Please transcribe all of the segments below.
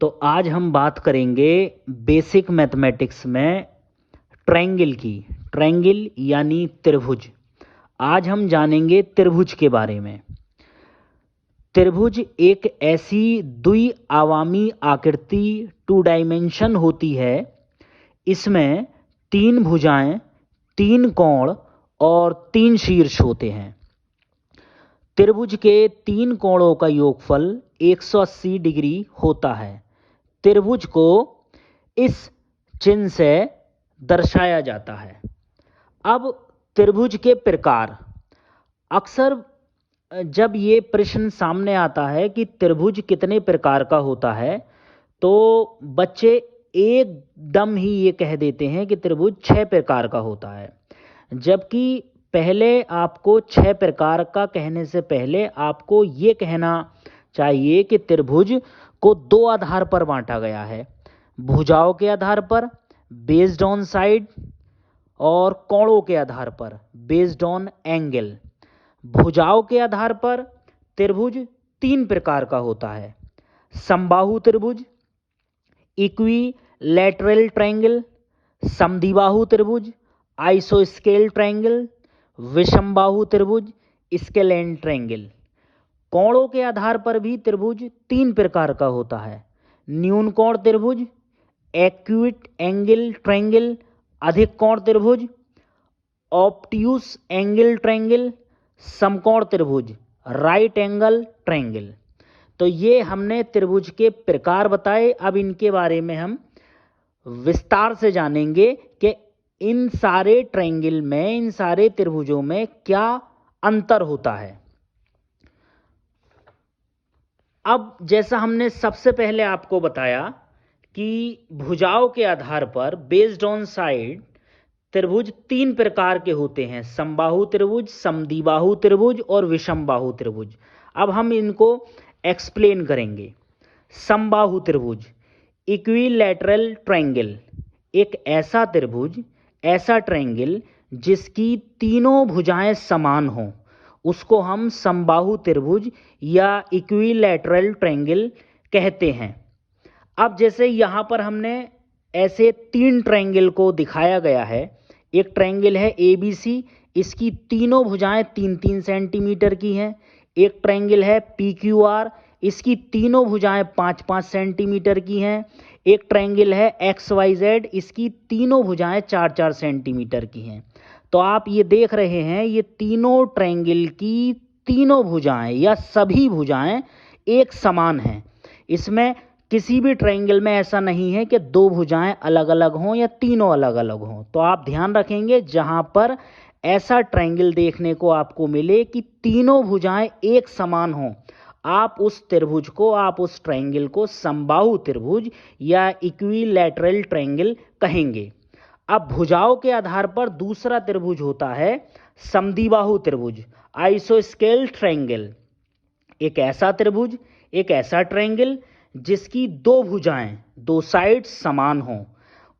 तो आज हम बात करेंगे बेसिक मैथमेटिक्स में ट्रायंगल की। ट्रायंगल यानी त्रिभुज। आज हम जानेंगे त्रिभुज के बारे में। त्रिभुज एक ऐसी द्विआयामी आकृति टू डायमेंशन होती है। इसमें 3 भुजाएं, 3 कोण और 3 शीर्ष होते हैं। त्रिभुज के 3 कोणों का योगफल 180 डिग्री होता है। त्रिभुज को इस चिन्ह से दर्शाया जाता है। अब त्रिभुज के प्रकार। अक्सर जब ये प्रश्न सामने आता है कि त्रिभुज कितने प्रकार का होता है, तो बच्चे एकदम ही ये कह देते हैं कि त्रिभुज 6 प्रकार का होता है। जबकि पहले आपको 6 प्रकार का कहने से पहले आपको ये कहना चाहिए कि त्रिभुज को 2 आधार पर बांटा गया है। भुजाओं के आधार पर बेस्ड ऑन साइड, और कोणों के आधार पर बेस्ड ऑन एंगल। भुजाओं के आधार पर त्रिभुज 3 प्रकार का होता है। समबाहु त्रिभुज, इक्विलैटरल ट्रायंगल, समद्विबाहु त्रिभुज, आइसोस्केल ट्रायंगल, विषमबाहु त्रिभुज, स्केलेन ट्रायंगल। कोणों के आधार पर भी त्रिभुज 3 प्रकार का होता है। न्यून कोण त्रिभुज, एक्यूट एंगल ट्रायंगल, अधिक कोण त्रिभुज, ऑब्ट्यूस एंगल ट्रायंगल, समकोण त्रिभुज, राइट एंगल ट्रायंगल। तो ये हमने त्रिभुज के प्रकार बताए। अब इनके बारे में हम विस्तार से जानेंगे कि इन सारे ट्रायंगल में, इन सारे त्रिभुजों में क्या अंतर होता है। अब जैसा हमने सबसे पहले आपको बताया कि भुजाओं के आधार पर बेस्ड ऑन साइड त्रिभुज 3 प्रकार के होते हैं। समबाहु त्रिभुज, समद्विबाहु त्रिभुज और विषमबाहु त्रिभुज। अब हम इनको एक्सप्लेन करेंगे। समबाहु त्रिभुज, इक्विलैटरल ट्रायंगल, एक ऐसा त्रिभुज, ऐसा ट्रायंगल जिसकी तीनों भुजाएं समान हों, उसको हम समबाहु त्रिभुज या इक्विलैटरल ट्रायंगल कहते हैं। अब जैसे यहाँ पर हमने ऐसे 3 ट्रायंगल को दिखाया गया है। एक ट्रायंगल है ABC, इसकी तीनों भुजाएं 3-3 सेंटीमीटर की हैं। एक ट्रायंगल है PQR, इसकी तीनों भुजाएं 5-5 सेंटीमीटर की हैं। एक ट्रायंगल है XYZ, इसकी तीनों भुजाएं 4-4 सेंटीमीटर की हैं। तो आप ये देख रहे हैं, ये तीनों ट्रायंगल की तीनों भुजाएं या सभी भुजाएं एक समान हैं। इसमें किसी भी ट्रायंगल में ऐसा नहीं है कि 2 भुजाएं अलग अलग हों या तीनों अलग अलग हों। तो आप ध्यान रखेंगे, जहां पर ऐसा ट्रायंगल देखने को आपको मिले कि तीनों भुजाएं एक समान हों, आप उस त्रिभुज को, आप उस ट्रायंगल को समबाहु त्रिभुज या इक्विलैटरल ट्रायंगल कहेंगे। अब भुजाओं के आधार पर दूसरा त्रिभुज होता है समद्विबाहु त्रिभुज, आइसोस्केल ट्रायंगल। एक ऐसा त्रिभुज, एक ऐसा ट्रायंगल जिसकी 2 भुजाएं, 2 साइड समान हों,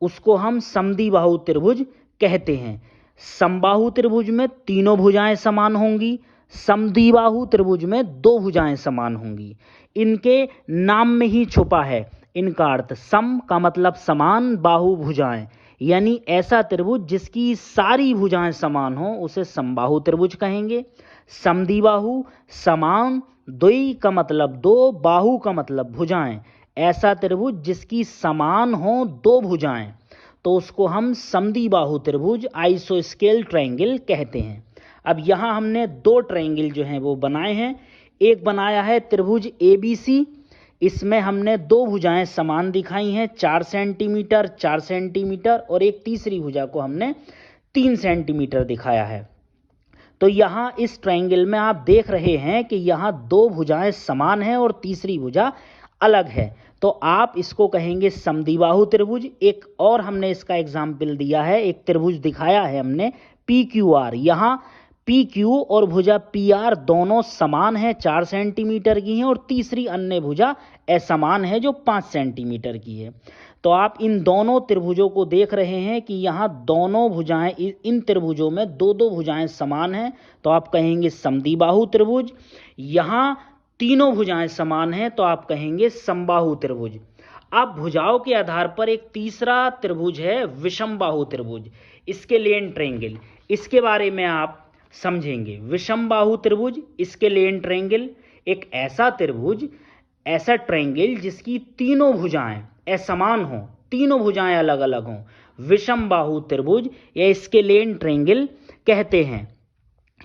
उसको हम समद्विबाहु त्रिभुज कहते हैं। समबाहु त्रिभुज में तीनों भुजाएं समान होंगी, समद्विबाहु त्रिभुज में 2 भुजाएं समान होंगी। इनके नाम में ही छुपा है इनका अर्थ। सम का मतलब समान, बाहु भुजाएं, यानी ऐसा त्रिभुज जिसकी सारी भुजाएं समान हों उसे समबाहु त्रिभुज कहेंगे। समद्विबाहु समान, द्वि का मतलब 2, बाहु का मतलब भुजाएं, ऐसा त्रिभुज जिसकी समान हो 2 भुजाएं, तो उसको हम समद्विबाहु त्रिभुज, आइसोस्केल ट्रायंगल कहते हैं। अब यहाँ हमने 2 ट्रायंगल जो हैं वो बनाए हैं। एक बनाया है त्रिभुज ABC, इसमें हमने 2 भुजाएं समान दिखाई हैं, 4 सेंटीमीटर 4 सेंटीमीटर, और एक तीसरी भुजा को हमने 3 सेंटीमीटर दिखाया है। तो यहाँ इस ट्रायंगल में आप देख रहे हैं कि यहाँ 2 भुजाएं समान हैं और तीसरी भुजा अलग है, तो आप इसको कहेंगे समद्विबाहु त्रिभुज। एक और हमने इसका एग्जाम्पल दिया है, एक त्रिभुज दिखाया है हमने PQR। यहाँ PQ और भुजा PR दोनों समान हैं, 4 सेंटीमीटर की हैं, और तीसरी अन्य भुजा असमान है जो 5 सेंटीमीटर की है। तो आप इन दोनों त्रिभुजों को देख रहे हैं कि यहाँ दोनों भुजाएं, इन त्रिभुजों में 2-2 भुजाएं समान हैं, तो आप कहेंगे समद्विबाहु त्रिभुज। यहाँ तीनों भुजाएं समान हैं तो आप कहेंगे समबाहु त्रिभुज। अब भुजाओं के आधार पर एक तीसरा त्रिभुज है विषम बाहु त्रिभुज, स्केलेन ट्रायंगल। इसके बारे में आप समझेंगे। विषम बाहु त्रिभुज, स्केलेन ट्रायंगल, एक ऐसा त्रिभुज, ऐसा ट्रायंगल जिसकी तीनों भुजाएं असमान हों, तीनों भुजाएं अलग अलग हों, विषम बाहु त्रिभुज या स्केलेन ट्रायंगल कहते हैं।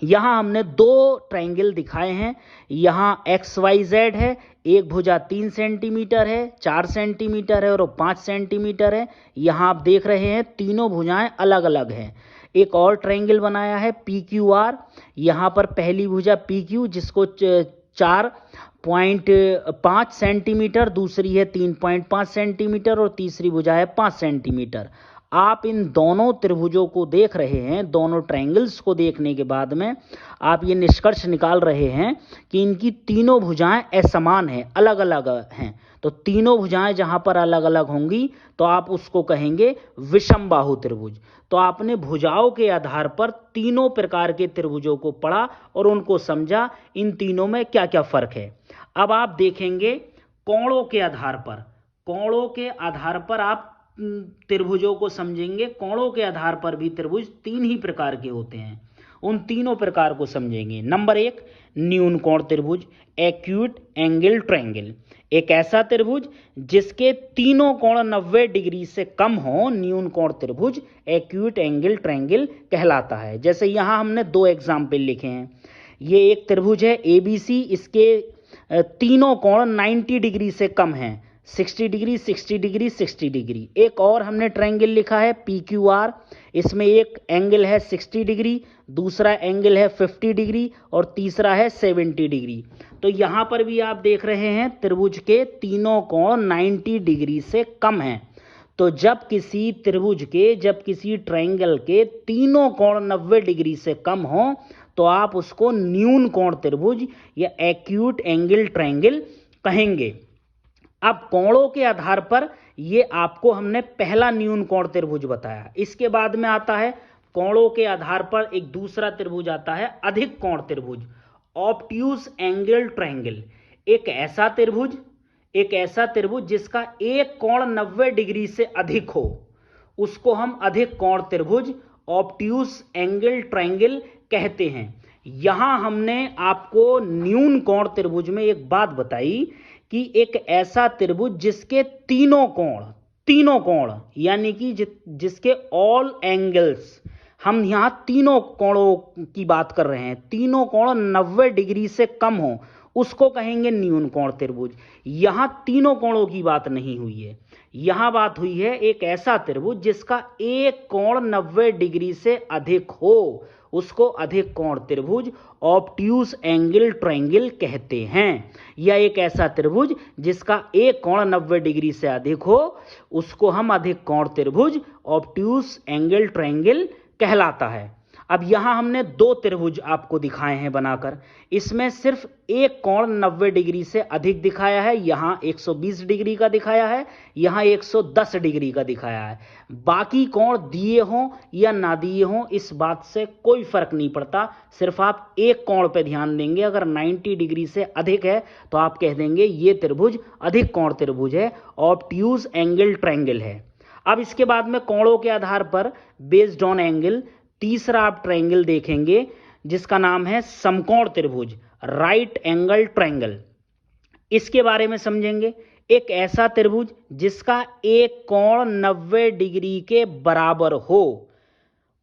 यहाँ हमने दो ट्रायंगल दिखाए हैं। यहाँ XYZ है, एक भुजा 3 सेंटीमीटर है, 4 सेंटीमीटर है और 5 सेंटीमीटर है। यहाँ आप देख रहे हैं तीनों भुजाएं अलग अलग हैं। एक और ट्रायंगल बनाया है PQR। यहाँ पर पहली भुजा PQ जिसको 4.5 सेंटीमीटर, दूसरी है 3.5 सेंटीमीटर और तीसरी भुजा है 5 सेंटीमीटर। आप इन दोनों त्रिभुजों को देख रहे हैं, दोनों ट्रायंगल्स को देखने के बाद में आप ये निष्कर्ष निकाल रहे हैं कि इनकी तीनों भुजाएं असमान हैं, अलग अलग हैं। तो तीनों भुजाएं जहां पर अलग अलग होंगी तो आप उसको कहेंगे विषम बाहु त्रिभुज। तो आपने भुजाओं के आधार पर तीनों प्रकार के त्रिभुजों को पढ़ा और उनको समझा, इन तीनों में क्या क्या फर्क है। अब आप देखेंगे कोणों के आधार पर, कोणों के आधार पर आप त्रिभुजों को समझेंगे। कोणों के आधार पर भी त्रिभुज तीन ही प्रकार के होते हैं, उन तीनों प्रकार को समझेंगे। नंबर 1, न्यून कोण त्रिभुज, एक्यूट एंगल ट्रायंगल। एक ऐसा त्रिभुज जिसके तीनों कोण 90 डिग्री से कम हो, न्यून कोण त्रिभुज एक्यूट एंगल ट्रायंगल कहलाता है। जैसे यहाँ हमने दो एग्जाम्पल लिखे हैं। ये एक त्रिभुज है ABC, इसके तीनों कोण 90 डिग्री से कम हैं, 60 डिग्री, 60 डिग्री, 60 डिग्री। एक और हमने ट्रायंगल लिखा है PQR, इसमें एक एंगल है 60 डिग्री, दूसरा एंगल है 50 डिग्री और तीसरा है 70 डिग्री। तो यहाँ पर भी आप देख रहे हैं त्रिभुज के तीनों कोण 90 डिग्री से कम हैं। तो जब किसी त्रिभुज के, जब किसी ट्रायंगल के तीनों कोण 90 डिग्री से कम हो तो आप उसको न्यून कोण त्रिभुज या एक्यूट एंगल ट्रायंगल कहेंगे। अब कोणों के आधार पर ये आपको हमने पहला न्यून कोण त्रिभुज बताया। इसके बाद में आता है कोणों के आधार पर एक दूसरा त्रिभुज आता है अधिक कोण त्रिभुज, ऑब्ट्यूज एंगल ट्रायंगल। एक ऐसा त्रिभुज, एक ऐसा त्रिभुज जिसका एक कोण 90 डिग्री से अधिक हो, उसको हम अधिक कोण त्रिभुज, ऑब्ट्यूज एंगल ट्रायंगल कहते हैं। यहां हमने आपको न्यून कोण त्रिभुज में एक बात बताई कि एक ऐसा त्रिभुज जिसके तीनों कोण यानी कि जिसके ऑल एंगल्स, हम यहां तीनों कोणों की बात कर रहे हैं, तीनों कोण 90 डिग्री से कम हो, उसको कहेंगे न्यून कोण त्रिभुज। यहां तीनों कोणों की बात नहीं हुई है, यहां बात हुई है एक ऐसा त्रिभुज जिसका एक कोण 90 डिग्री से अधिक हो, उसको अधिक कोण त्रिभुज, ऑब्ट्यूज एंगल ट्रायंगल कहते हैं। या एक ऐसा त्रिभुज जिसका एक कोण 90 डिग्री से अधिक हो, उसको हम अधिक कोण त्रिभुज, ऑब्ट्यूज एंगल ट्रायंगल कहलाता है। अब यहां हमने दो त्रिभुज आपको दिखाए हैं बनाकर, इसमें सिर्फ एक कोण 90 डिग्री से अधिक दिखाया है, यहां 120 डिग्री का दिखाया है, यहां 110 डिग्री का दिखाया है। बाकी कोण दिए हों या ना दिए हों इस बात से कोई फर्क नहीं पड़ता, सिर्फ आप एक कोण पे ध्यान देंगे। अगर 90 डिग्री से अधिक है तो आप कह देंगे ये त्रिभुज अधिक कोण त्रिभुज है, ऑब्ट्यूज एंगल ट्रायंगल है। अब इसके बाद में कोणों के आधार पर बेस्ड ऑन एंगल तीसरा आप ट्रायंगल देखेंगे जिसका नाम है समकोण त्रिभुज, राइट एंगल ट्रायंगल। इसके बारे में समझेंगे। एक ऐसा त्रिभुज जिसका एक कोण 90 डिग्री के बराबर हो,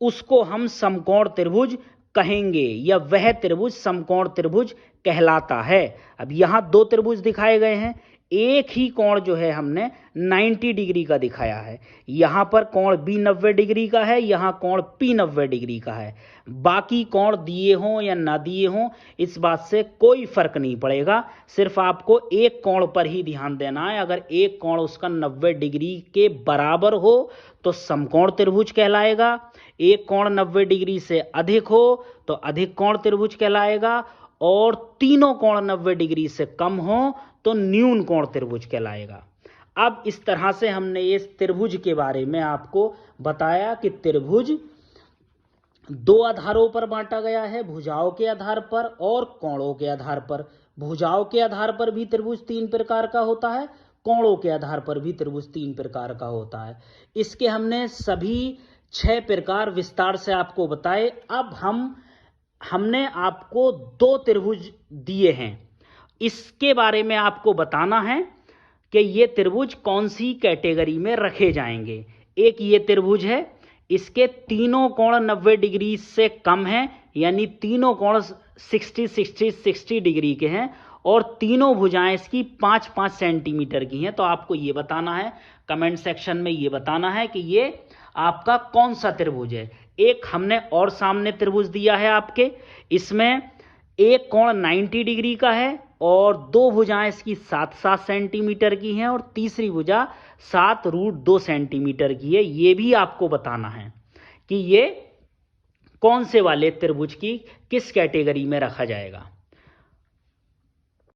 उसको हम समकोण त्रिभुज कहेंगे या वह त्रिभुज समकोण त्रिभुज कहलाता है। अब यहां दो त्रिभुज दिखाए गए हैं, एक ही कोण जो है हमने 90 डिग्री का दिखाया है, यहां पर कोण B 90 डिग्री का है, यहां कोण P 90 डिग्री का है। बाकी कोण दिए हों या ना दिए हों इस बात से कोई फर्क नहीं पड़ेगा, सिर्फ आपको एक कोण पर ही ध्यान देना है। अगर एक कोण उसका 90 डिग्री के बराबर हो तो समकोण त्रिभुज कहलाएगा, एक कोण 90 डिग्री से अधिक हो तो अधिक कोण त्रिभुज कहलाएगा, और तीनों कोण 90 डिग्री से कम हो तो न्यून कोण त्रिभुज कहलाएगा। अब इस तरह से हमने इस त्रिभुज के बारे में आपको बताया कि त्रिभुज दो आधारों पर बांटा गया है, भुजाओं के आधार पर और कोणों के आधार पर। भुजाओं के आधार पर भी त्रिभुज तीन प्रकार का होता है, कोणों के आधार पर भी त्रिभुज 3 प्रकार का होता है। इसके हमने सभी 6 प्रकार विस्तार से आपको बताए। अब हमने आपको 2 त्रिभुज दिए हैं, इसके बारे में आपको बताना है कि ये त्रिभुज कौन सी कैटेगरी में रखे जाएंगे। एक ये त्रिभुज है, इसके तीनों कोण 90 डिग्री से कम हैं, यानी तीनों कोण 60 डिग्री के हैं, और तीनों भुजाएं इसकी 5-5 सेंटीमीटर की हैं। तो आपको ये बताना है, कमेंट सेक्शन में ये बताना है कि ये आपका कौन सा त्रिभुज है। एक हमने और सामने त्रिभुज दिया है आपके, इसमें एक कोण 90 डिग्री का है और 2 भुजाएं इसकी 7-7 सेंटीमीटर की हैं और तीसरी भुजा 7√2 सेंटीमीटर की है। ये भी आपको बताना है कि ये कौन से वाले त्रिभुज की किस कैटेगरी में रखा जाएगा।